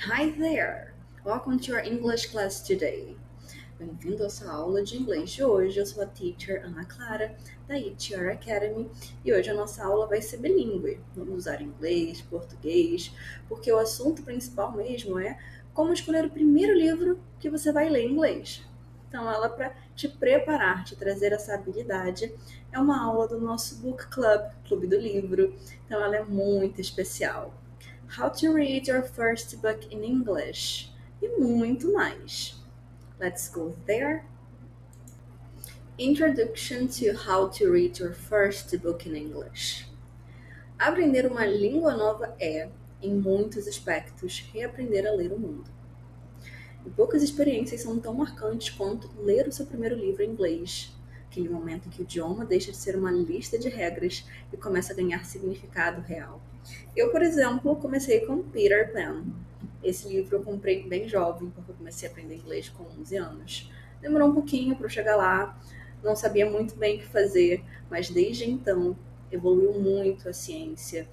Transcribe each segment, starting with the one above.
Hi there! Welcome to our English class today. Bem-vindo à sua aula de inglês de hoje. Eu sou a teacher Ana Clara, da ETR Academy, e hoje a nossa aula vai ser bilíngue. Vamos usar inglês, português, porque o assunto principal mesmo é como escolher o primeiro livro que você vai ler em inglês. Então, ela para te preparar, te trazer essa habilidade, é uma aula do nosso Book Club, Clube do Livro. Então, ela é muito especial. How to read your first book in English e muito mais. Let's go there. Introduction to How to Read Your First Book in English. Aprender uma língua nova é, em muitos aspectos, reaprender a ler o mundo. E poucas experiências são tão marcantes quanto ler o seu primeiro livro em inglês, aquele momento em que o idioma deixa de ser uma lista de regras e começa a ganhar significado real. Eu, por exemplo, comecei com Peter Pan. Esse livro eu comprei bem jovem, porque eu comecei a aprender inglês com 11 anos. Demorou um pouquinho para eu chegar lá, não sabia muito bem o que fazer, mas desde então evoluiu muito a ciência.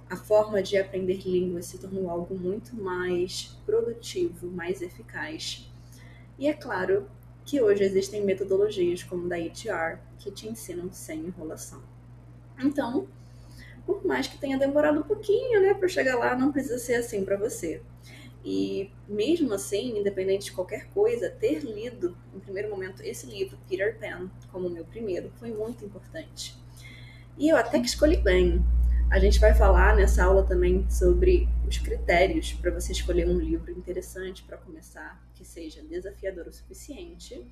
A forma de aprender línguas se tornou algo muito mais produtivo, mais eficaz. E é claro que hoje existem metodologias como da ETR que te ensinam sem enrolação. Então, por mais que tenha demorado um pouquinho, né, para chegar lá, não precisa ser assim para você. E mesmo assim, independente de qualquer coisa, ter lido, em primeiro momento, esse livro, Peter Pan, como o meu primeiro, foi muito importante. E eu até que escolhi bem. A gente vai falar nessa aula também sobre os critérios para você escolher um livro interessante para começar, que seja desafiador o suficiente,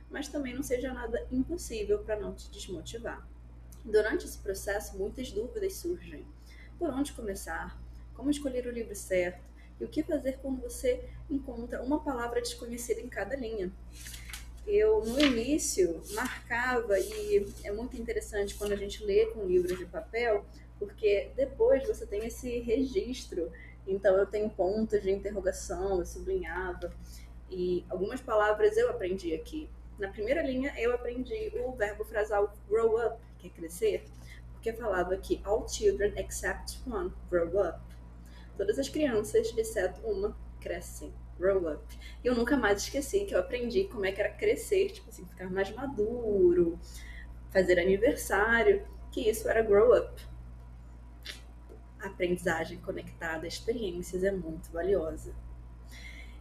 mas também não seja nada impossível para não te desmotivar. Durante esse processo, muitas dúvidas surgem. Por onde começar? Como escolher o livro certo? E o que fazer quando você encontra uma palavra desconhecida em cada linha? Eu, no início, marcava, e é muito interessante quando a gente lê com livros de papel, porque depois você tem esse registro. Então, eu tenho pontos de interrogação, eu sublinhava, e algumas palavras eu aprendi aqui. Na primeira linha, eu aprendi o verbo frasal grow up, que é crescer, porque falava que all children except one grow up. Todas as crianças, exceto uma, crescem. Grow up. E eu nunca mais esqueci que eu aprendi como é que era crescer, tipo assim, ficar mais maduro, fazer aniversário, que isso era grow up. A aprendizagem conectada a experiências é muito valiosa.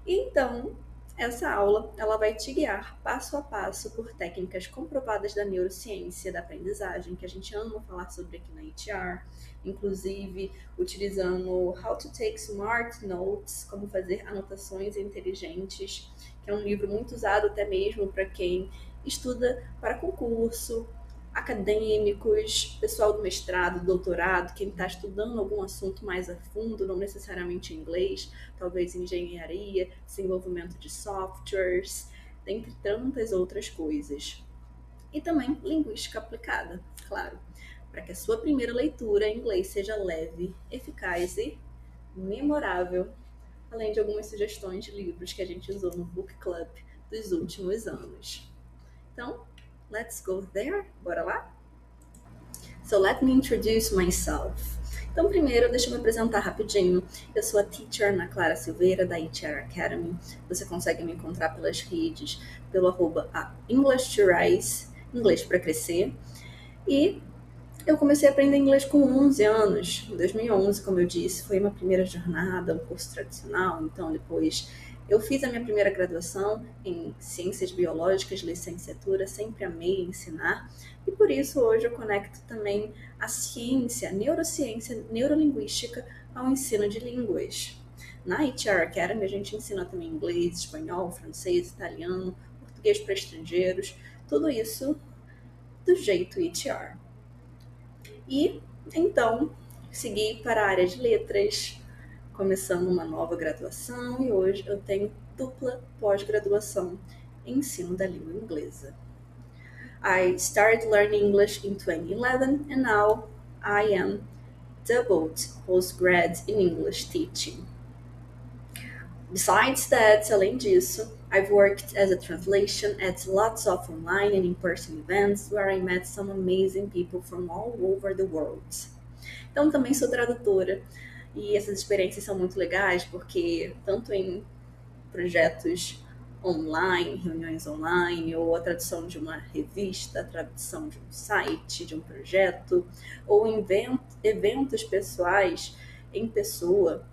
Então, essa aula ela vai te guiar passo a passo por técnicas comprovadas da neurociência da aprendizagem, que a gente ama falar sobre aqui na HR, inclusive utilizando How to Take Smart Notes, como fazer anotações inteligentes, que é um livro muito usado até mesmo para quem estuda para concurso, acadêmicos, pessoal do mestrado, doutorado, quem está estudando algum assunto mais a fundo, não necessariamente em inglês, talvez engenharia, desenvolvimento de softwares, dentre tantas outras coisas. E também linguística aplicada, claro, para que a sua primeira leitura em inglês seja leve, eficaz e memorável, além de algumas sugestões de livros que a gente usou no Book Club dos últimos anos. Então, let's go there? Bora lá? So let me introduce myself. Então, primeiro, deixa eu me apresentar rapidinho. Eu sou a teacher Ana Clara Silveira, da ETR Academy. Você consegue me encontrar pelas redes, pelo arroba English to Rise, Inglês para Crescer. E eu comecei a aprender inglês com 11 anos, em 2011, como eu disse, foi uma primeira jornada, um curso tradicional, então depois eu fiz a minha primeira graduação em Ciências Biológicas, licenciatura, sempre amei ensinar, e por isso hoje eu conecto também a ciência, a neurociência, neurolinguística ao ensino de línguas. Na HR Academy a gente ensina também inglês, espanhol, francês, italiano, português para estrangeiros, tudo isso do jeito HR. E então segui para a área de letras, começando uma nova graduação, e hoje eu tenho dupla pós-graduação em ensino da língua inglesa. I started learning English in 2011 and now I am doubled postgrad in English teaching. Besides that, além disso, I've worked as a translation at lots of online and in-person events where I met some amazing people from all over the world. Então, também sou tradutora E essas experiências são muito legais porque, tanto em projetos online, reuniões online, ou a tradução de uma revista, a tradução de um site, de um projeto, ou eventos pessoais em pessoa,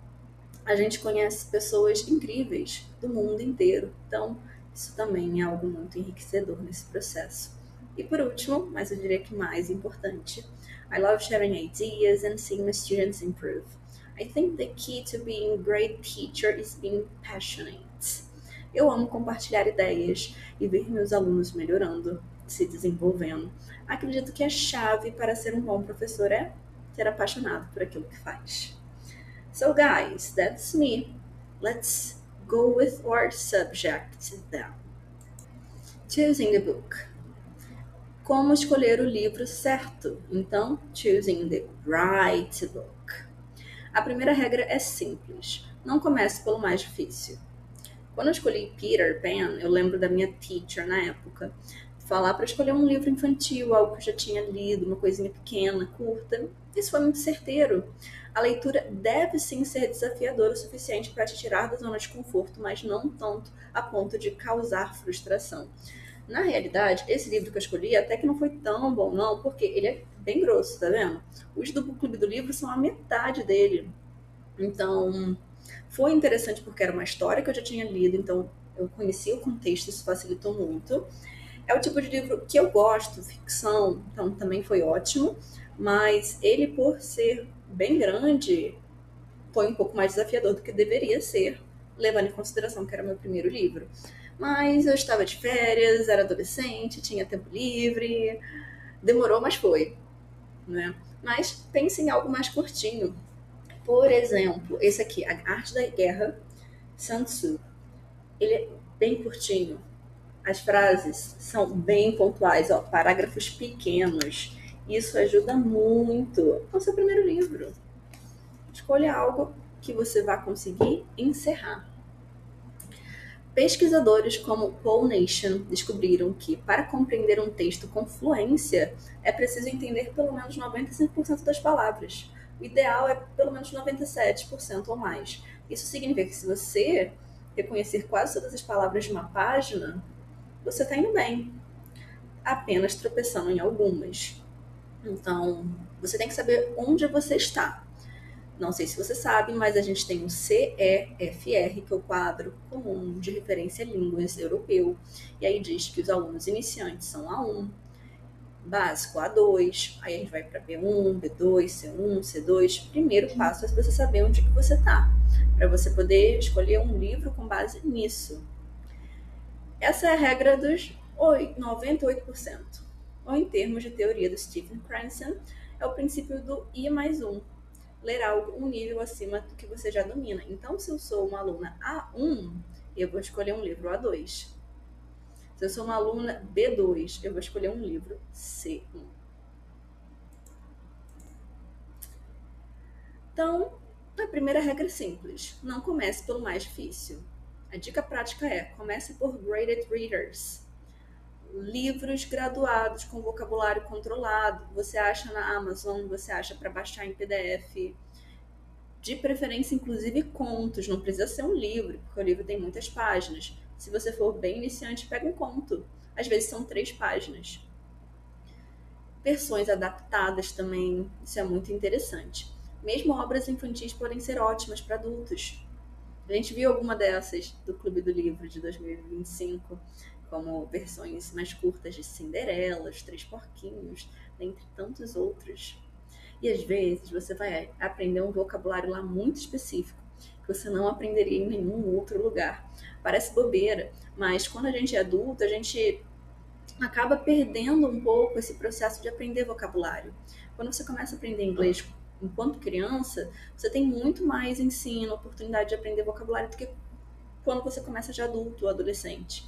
a gente conhece pessoas incríveis do mundo inteiro. Então, isso também é algo muito enriquecedor nesse processo. E por último, mas eu diria que mais importante, I love sharing ideas and seeing my students improve. I think the key to being a great teacher is being passionate. Eu amo compartilhar ideias e ver meus alunos melhorando, se desenvolvendo. Acredito que a chave para ser um bom professor é ser apaixonado por aquilo que faz. So, guys, that's me. Let's go with our subject then. Choosing the book. Como escolher o livro certo? Então, choosing the right book. A primeira regra é simples. Não comece pelo mais difícil. Quando eu escolhi Peter Pan, eu lembro da minha teacher na época falar para escolher um livro infantil, algo que eu já tinha lido, uma coisinha pequena, curta. Isso foi muito certeiro. A leitura deve sim ser desafiadora o suficiente para te tirar da zona de conforto, mas não tanto a ponto de causar frustração. Na realidade, esse livro que eu escolhi até que não foi tão bom, não, porque ele é bem grosso, tá vendo? Os do Clube do Livro são a metade dele. Então, foi interessante porque era uma história que eu já tinha lido, então eu conhecia o contexto, isso facilitou muito. É o tipo de livro que eu gosto, ficção, então também foi ótimo, mas ele, por ser bem grande, foi um pouco mais desafiador do que deveria ser, levando em consideração que era meu primeiro livro. Mas eu estava de férias, era adolescente, tinha tempo livre, demorou, mas foi, né? Mas pense em algo mais curtinho. Por exemplo, esse aqui, A Arte da Guerra, Sun Tzu. Ele é bem curtinho. As frases são bem pontuais, ó, parágrafos pequenos. Isso ajuda muito no seu primeiro livro. Escolha algo que você vai conseguir encerrar. Pesquisadores como Paul Nation descobriram que, para compreender um texto com fluência, é preciso entender pelo menos 95% das palavras. O ideal é pelo menos 97% ou mais. Isso significa que se você reconhecer quase todas as palavras de uma página, você está indo bem, apenas tropeçando em algumas. Então, você tem que saber onde você está. Não sei se você sabe, mas a gente tem o CEFR, que é o quadro comum de referência a línguas europeu. E aí diz que os alunos iniciantes são A1, básico A2, aí a gente vai para B1, B2, C1, C2. Primeiro passo é você saber onde que você está, para você poder escolher um livro com base nisso. Essa é a regra dos 98%. Ou em termos de teoria do Stephen Cranson, é o princípio do I mais 1. Ler algo um nível acima do que você já domina. Então, se eu sou uma aluna A1, eu vou escolher um livro A2. Se eu sou uma aluna B2, eu vou escolher um livro C1. Então, a primeira regra é simples. Não comece pelo mais difícil. A dica prática é: comece por graded readers. Livros graduados com vocabulário controlado. Você acha na Amazon, você acha para baixar em PDF. De preferência, inclusive, contos. Não precisa ser um livro, porque o livro tem muitas páginas. Se você for bem iniciante, pega um conto. Às vezes são 3 páginas. Versões adaptadas também, isso é muito interessante. Mesmo obras infantis podem ser ótimas para adultos. A gente viu alguma dessas do Clube do Livro de 2025, como versões mais curtas de Cinderela, Os Três Porquinhos, dentre tantos outros. E às vezes você vai aprender um vocabulário lá muito específico, que você não aprenderia em nenhum outro lugar. Parece bobeira, mas quando a gente é adulto, a gente acaba perdendo um pouco esse processo de aprender vocabulário. Quando você começa a aprender inglês enquanto criança, você tem muito mais ensino, oportunidade de aprender vocabulário do que quando você começa de adulto ou adolescente.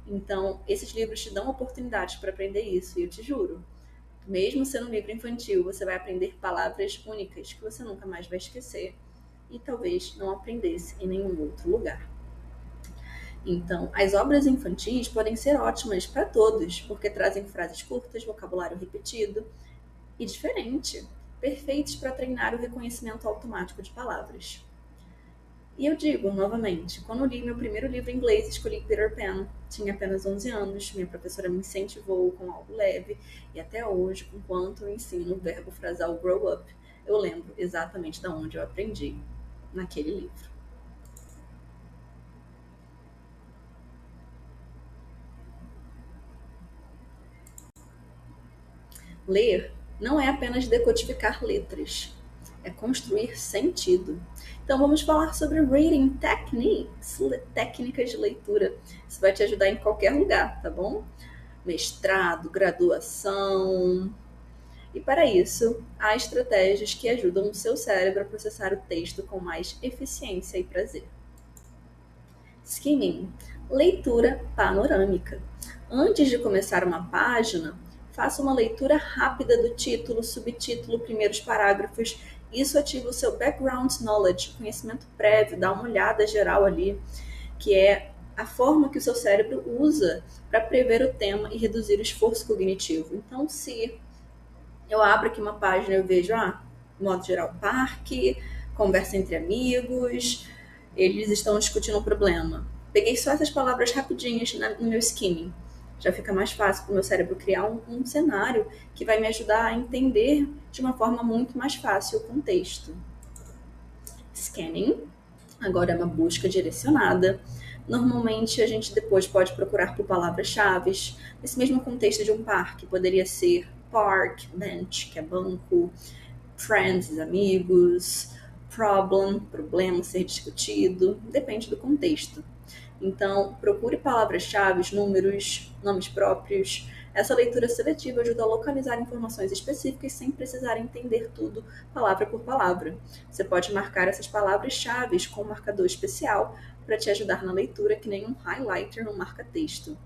Então, esses livros te dão oportunidades para aprender isso, e eu te juro, mesmo sendo um livro infantil, você vai aprender palavras únicas que você nunca mais vai esquecer e talvez não aprendesse em nenhum outro lugar. Então, as obras infantis podem ser ótimas para todos, porque trazem frases curtas, vocabulário repetido e diferente. perfeitos para treinar o reconhecimento automático de palavras. E eu digo, novamente, quando eu li meu primeiro livro em inglês, escolhi Peter Pan. Tinha apenas 11 anos, minha professora me incentivou com algo leve, e até hoje, enquanto eu ensino o verbo frasal grow up, eu lembro exatamente de onde eu aprendi naquele livro. Ler não é apenas decodificar letras, é construir sentido. Então vamos falar sobre reading techniques, técnicas de leitura. Isso vai te ajudar em qualquer lugar, tá bom? Mestrado, graduação. E para isso, há estratégias que ajudam o seu cérebro a processar o texto com mais eficiência e prazer. Skimming, leitura panorâmica. Antes de começar uma página, faça uma leitura rápida do título, subtítulo, primeiros parágrafos. Isso ativa o seu background knowledge, conhecimento prévio, dá uma olhada geral ali, que é a forma que o seu cérebro usa para prever o tema e reduzir o esforço cognitivo. Então, se eu abro aqui uma página e eu vejo, de modo geral, parque, conversa entre amigos, eles estão discutindo um problema. Peguei só essas palavras rapidinhas no meu skimming. Já fica mais fácil para o meu cérebro criar um cenário que vai me ajudar a entender de uma forma muito mais fácil o contexto. Scanning, agora é uma busca direcionada. Normalmente a gente depois pode procurar por palavras-chave. Nesse mesmo contexto de um parque, poderia ser park, bench, que é banco, friends, amigos, problem, problema ser discutido, depende do contexto. Então, procure palavras-chave, números, nomes próprios. Essa leitura seletiva ajuda a localizar informações específicas sem precisar entender tudo palavra por palavra. Você pode marcar essas palavras-chave com um marcador especial para te ajudar na leitura, que nem um highlighter no marca-texto.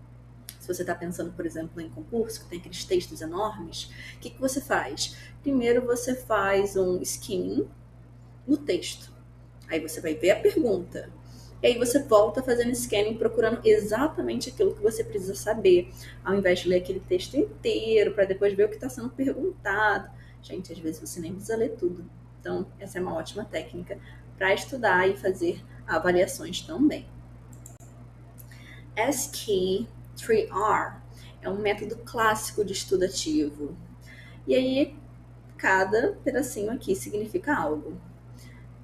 Se você está pensando, por exemplo, em concurso, que tem aqueles textos enormes, o que você faz? Primeiro você faz um skimming no texto. Aí você vai ver a pergunta. E aí você volta fazendo scanning, procurando exatamente aquilo que você precisa saber, ao invés de ler aquele texto inteiro, para depois ver o que está sendo perguntado. Gente, às vezes você nem precisa ler tudo. Então, essa é uma ótima técnica para estudar e fazer avaliações também. SK3R é um método clássico de estudo ativo. E aí, cada pedacinho aqui significa algo.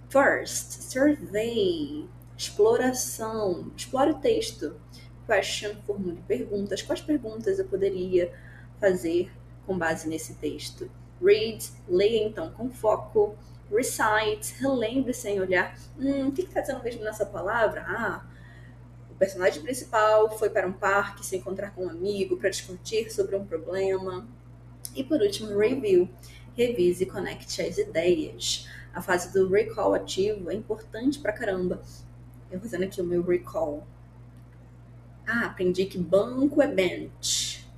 First, survey, exploração, explore o texto. Question, formule perguntas. Quais perguntas eu poderia fazer com base nesse texto? Read, leia então com foco. Recite, relembre sem olhar. O que está dizendo mesmo nessa palavra? O personagem principal foi para um parque se encontrar com um amigo para discutir sobre um problema. E por último, review. Revise e conecte as ideias. A fase do recall ativo é importante pra caramba. Eu fazendo aqui o meu recall. Aprendi que banco é bench.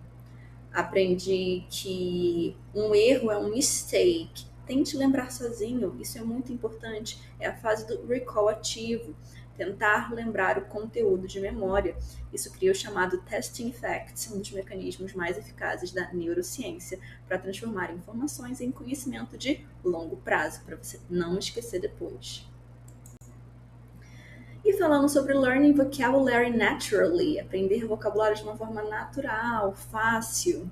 Aprendi que um erro é um mistake. Tente lembrar sozinho, isso é muito importante. É a fase do recall ativo. Tentar lembrar o conteúdo de memória. Isso cria o chamado testing effect, um dos mecanismos mais eficazes da neurociência para transformar informações em conhecimento de longo prazo, para você não esquecer depois. E falando sobre learning vocabulary naturally, aprender vocabulário de uma forma natural, fácil.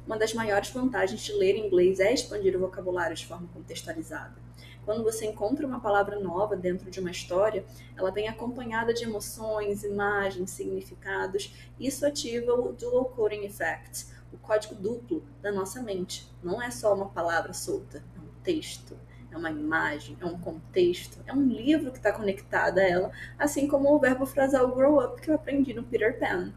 Uma das maiores vantagens de ler inglês é expandir o vocabulário de forma contextualizada. Quando você encontra uma palavra nova dentro de uma história, ela vem acompanhada de emoções, imagens, significados. Isso ativa o dual coding effect, o código duplo da nossa mente. Não é só uma palavra solta, é um texto, é uma imagem, é um contexto, é um livro que está conectado a ela, assim como o verbo frasal grow up que eu aprendi no Peter Pan.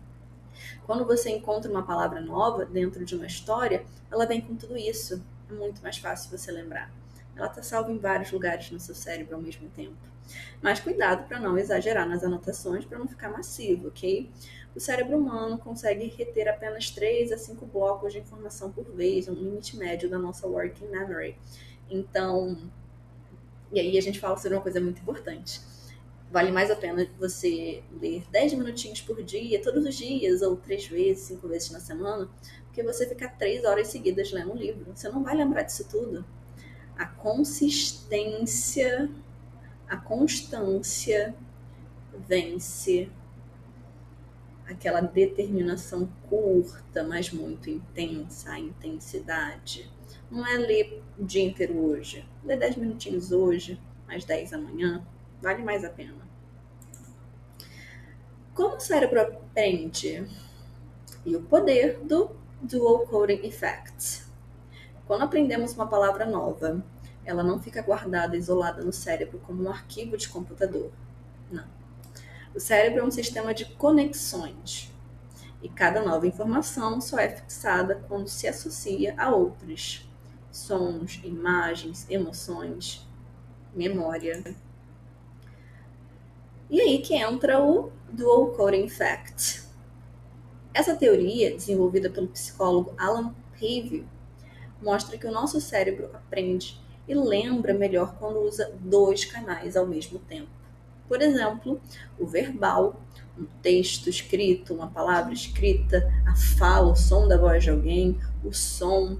Quando você encontra uma palavra nova dentro de uma história, ela vem com tudo isso. É muito mais fácil você lembrar. Ela está salva em vários lugares no seu cérebro ao mesmo tempo. Mas cuidado para não exagerar nas anotações, para não ficar massivo, ok? O cérebro humano consegue reter apenas 3 a 5 blocos de informação por vez, um limite médio da nossa working memory. Então, e aí a gente fala sobre uma coisa muito importante. Vale mais a pena você ler 10 minutinhos por dia, todos os dias, ou 3 vezes, 5 vezes na semana, porque você ficar 3 horas seguidas lendo um livro. Você não vai lembrar disso tudo. A consistência, a constância vence aquela determinação curta, mas muito intensa, a intensidade. Não é ler o dia inteiro hoje. Ler 10 minutinhos hoje, mais 10 amanhã, vale mais a pena. Como o cérebro aprende? E o poder do Dual Coding Effect. Quando aprendemos uma palavra nova, ela não fica guardada, isolada no cérebro como um arquivo de computador. Não. O cérebro é um sistema de conexões. E cada nova informação só é fixada quando se associa a outras. Sons, imagens, emoções, memória. E aí que entra o Dual Coding Effect. Essa teoria, desenvolvida pelo psicólogo Alan Pavey, mostra que o nosso cérebro aprende e lembra melhor quando usa 2 canais ao mesmo tempo. Por exemplo, o verbal, um texto escrito, uma palavra escrita, a fala, o som da voz de alguém, o som.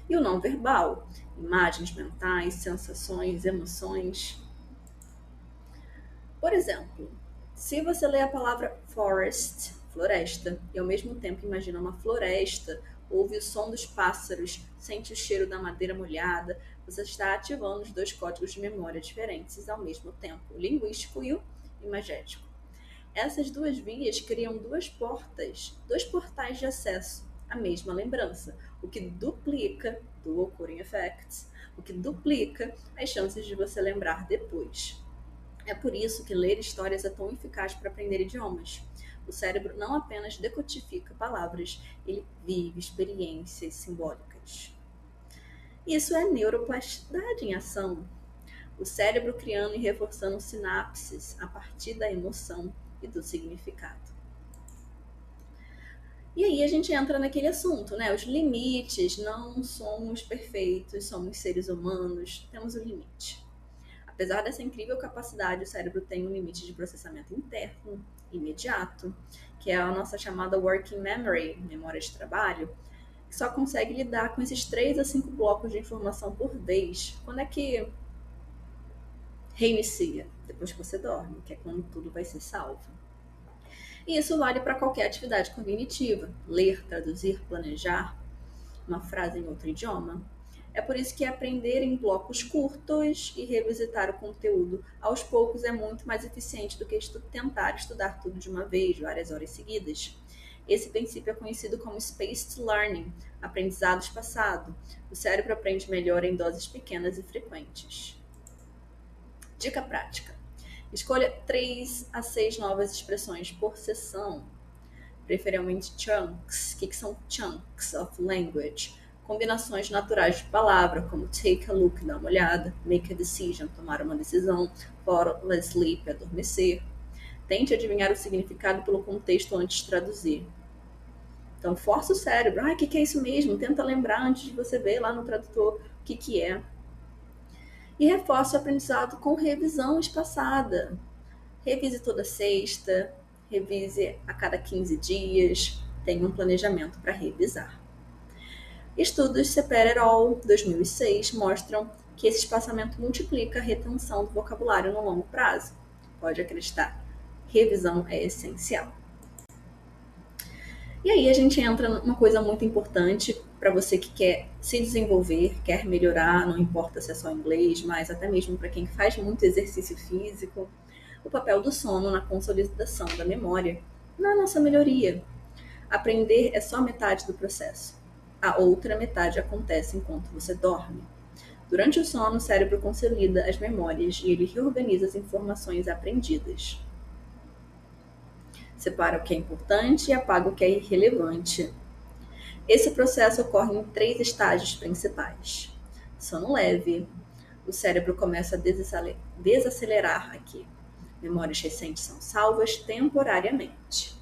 E o não verbal, imagens mentais, sensações, emoções. Por exemplo, se você lê a palavra forest, floresta, e ao mesmo tempo imagina uma floresta, ouve o som dos pássaros, sente o cheiro da madeira molhada, você está ativando os 2 códigos de memória diferentes ao mesmo tempo, o linguístico e o imagético. Essas 2 vias criam 2 portas, 2 portais de acesso à mesma lembrança, o que duplica, Dual Coding Effect, o que duplica as chances de você lembrar depois. É por isso que ler histórias é tão eficaz para aprender idiomas. O cérebro não apenas decodifica palavras, ele vive experiências simbólicas. Isso é neuroplasticidade em ação. O cérebro criando e reforçando sinapses a partir da emoção e do significado. E aí a gente entra naquele assunto, né? Os limites, não somos perfeitos, somos seres humanos, temos um limite. Apesar dessa incrível capacidade, o cérebro tem um limite de processamento interno, imediato, que é a nossa chamada working memory, memória de trabalho, que só consegue lidar com esses 3 a 5 blocos de informação por vez. Quando é que reinicia? Depois que você dorme, que é quando tudo vai ser salvo. E isso vale para qualquer atividade cognitiva, ler, traduzir, planejar uma frase em outro idioma. É por isso que aprender em blocos curtos e revisitar o conteúdo aos poucos é muito mais eficiente do que tentar estudar tudo de uma vez, várias horas seguidas. Esse princípio é conhecido como Spaced Learning, aprendizado espaçado. O cérebro aprende melhor em doses pequenas e frequentes. Dica prática. Escolha 3 a 6 novas expressões por sessão, preferivelmente chunks. O que são chunks of language? Combinações naturais de palavra, como take a look, dar uma olhada, make a decision, tomar uma decisão, fall asleep, adormecer. Tente adivinhar o significado pelo contexto antes de traduzir. Então, força o cérebro. O que é isso mesmo? Tenta lembrar antes de você ver lá no tradutor o que é. E reforce o aprendizado com revisão espaçada. Revise toda sexta, revise a cada 15 dias, tenha um planejamento para revisar. Estudos Sepera et al. 2006 mostram que esse espaçamento multiplica a retenção do vocabulário no longo prazo. Pode acreditar, revisão é essencial. E aí a gente entra numa coisa muito importante para você que quer se desenvolver, quer melhorar, não importa se é só inglês, mas até mesmo para quem faz muito exercício físico, o papel do sono na consolidação da memória, na nossa melhoria. Aprender é só metade do processo. A outra metade acontece enquanto você dorme. Durante o sono, o cérebro consolida as memórias e ele reorganiza as informações aprendidas. Separa o que é importante e apaga o que é irrelevante. Esse processo ocorre em 3 estágios principais. Sono leve. O cérebro começa a desacelerar aqui. Memórias recentes são salvas temporariamente.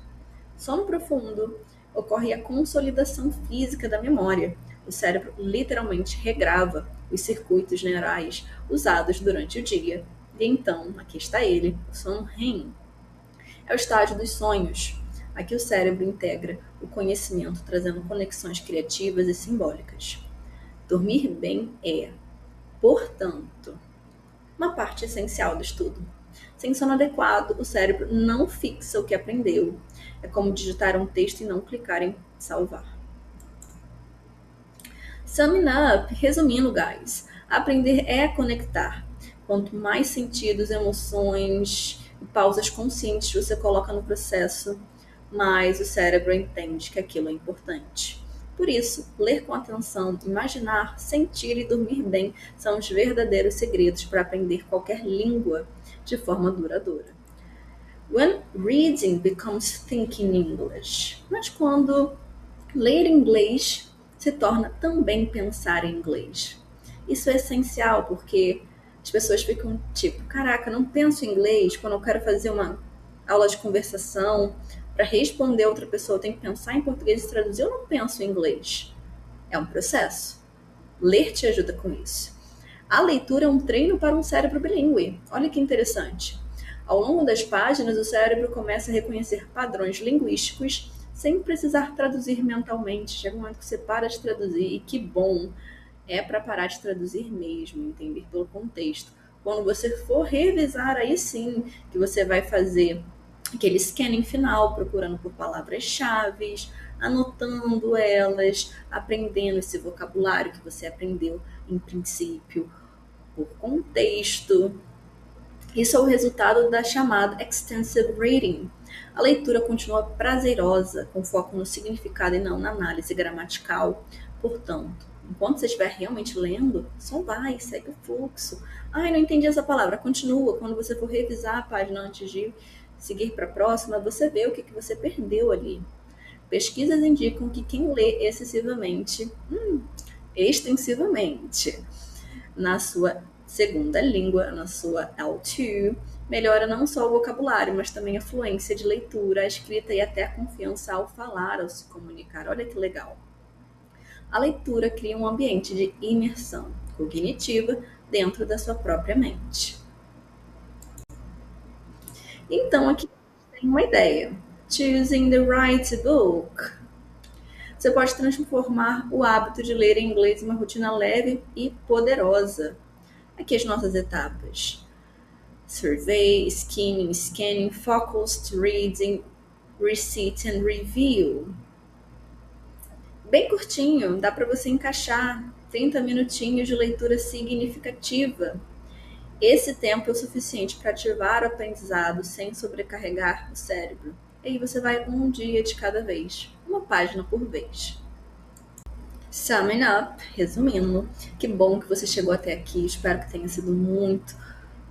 Sono profundo. Ocorre a consolidação física da memória. O cérebro literalmente regrava os circuitos neurais usados durante o dia. E então, aqui está ele, o sono REM. É o estágio dos sonhos. Aqui o cérebro integra o conhecimento, trazendo conexões criativas e simbólicas. Dormir bem é Portanto, uma parte essencial do estudo. Sem sono adequado, o cérebro não fixa o que aprendeu. É como digitar um texto e não clicar em salvar. Summing up, resumindo, guys, aprender é conectar. Quanto mais sentidos, emoções e pausas conscientes você coloca no processo, mais o cérebro entende que aquilo é importante. Por isso, ler com atenção, imaginar, sentir e dormir bem são os verdadeiros segredos para aprender qualquer língua de forma duradoura. When reading becomes thinking English. Mas quando ler inglês se torna também pensar em inglês. Isso é essencial porque as pessoas ficam tipo, caraca, não penso em inglês quando eu quero fazer uma aula de conversação para responder a outra pessoa, eu tenho que pensar em português e traduzir, eu não penso em inglês. É um processo. Ler te ajuda com isso. A leitura é um treino para um cérebro bilíngue. Olha que interessante. Ao longo das páginas, o cérebro começa a reconhecer padrões linguísticos sem precisar traduzir mentalmente. Chega um momento que você para de traduzir e que bom, é para parar de traduzir mesmo, entender pelo contexto. Quando você for revisar, aí sim que você vai fazer aquele scanning final, procurando por palavras-chave, anotando elas, aprendendo esse vocabulário que você aprendeu em princípio, por contexto. Isso é o resultado da chamada extensive reading. A leitura continua prazerosa, com foco no significado e não na análise gramatical. Portanto, enquanto você estiver realmente lendo, só vai, segue o fluxo. Ai, não entendi essa palavra. Continua. Quando você for revisar a página antes de seguir para a próxima, você vê o que você perdeu ali. Pesquisas indicam que quem lê extensivamente, na sua segunda língua, na sua L2, melhora não só o vocabulário, mas também a fluência de leitura, a escrita e até a confiança ao falar, ao se comunicar. Olha que legal. A leitura cria um ambiente de imersão cognitiva dentro da sua própria mente. Então, aqui tem uma ideia. Choosing the right book. Você pode transformar o hábito de ler em inglês em uma rotina leve e poderosa. Aqui as nossas etapas. Survey, skimming, scanning, focused reading, receipt and review. Bem curtinho, dá para você encaixar 30 minutinhos de leitura significativa. Esse tempo é o suficiente para ativar o aprendizado sem sobrecarregar o cérebro. E aí você vai um dia de cada vez, uma página por vez. Summing up, resumindo, que bom que você chegou até aqui, espero que tenha sido muito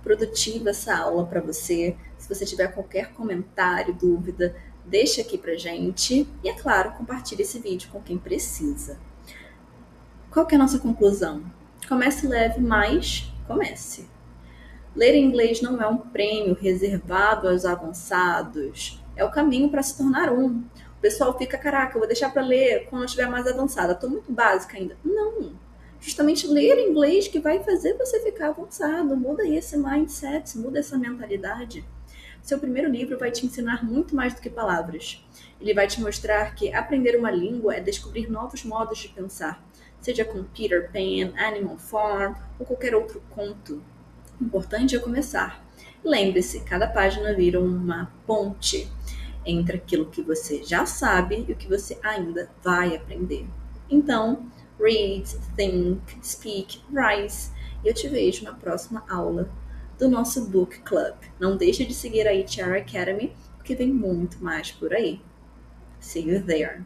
produtiva essa aula para você. Se você tiver qualquer comentário, dúvida, deixa aqui pra gente. E, é claro, compartilhe esse vídeo com quem precisa. Qual que é a nossa conclusão? Comece leve, mas comece. Ler inglês não é um prêmio reservado aos avançados. É o caminho para se tornar um. O pessoal fica, caraca, eu vou deixar para ler quando eu estiver mais avançada. Estou muito básica ainda. Não. Justamente ler inglês que vai fazer você ficar avançado. Muda aí esse mindset, muda essa mentalidade. Seu primeiro livro vai te ensinar muito mais do que palavras. Ele vai te mostrar que aprender uma língua é descobrir novos modos de pensar, seja com Peter Pan, Animal Farm ou qualquer outro conto. O importante é começar. Lembre-se, cada página vira uma ponte entre aquilo que você já sabe e o que você ainda vai aprender. Então, read, think, speak, write. E eu te vejo na próxima aula do nosso Book Club. Não deixe de seguir a HR Academy, porque vem muito mais por aí. See you there!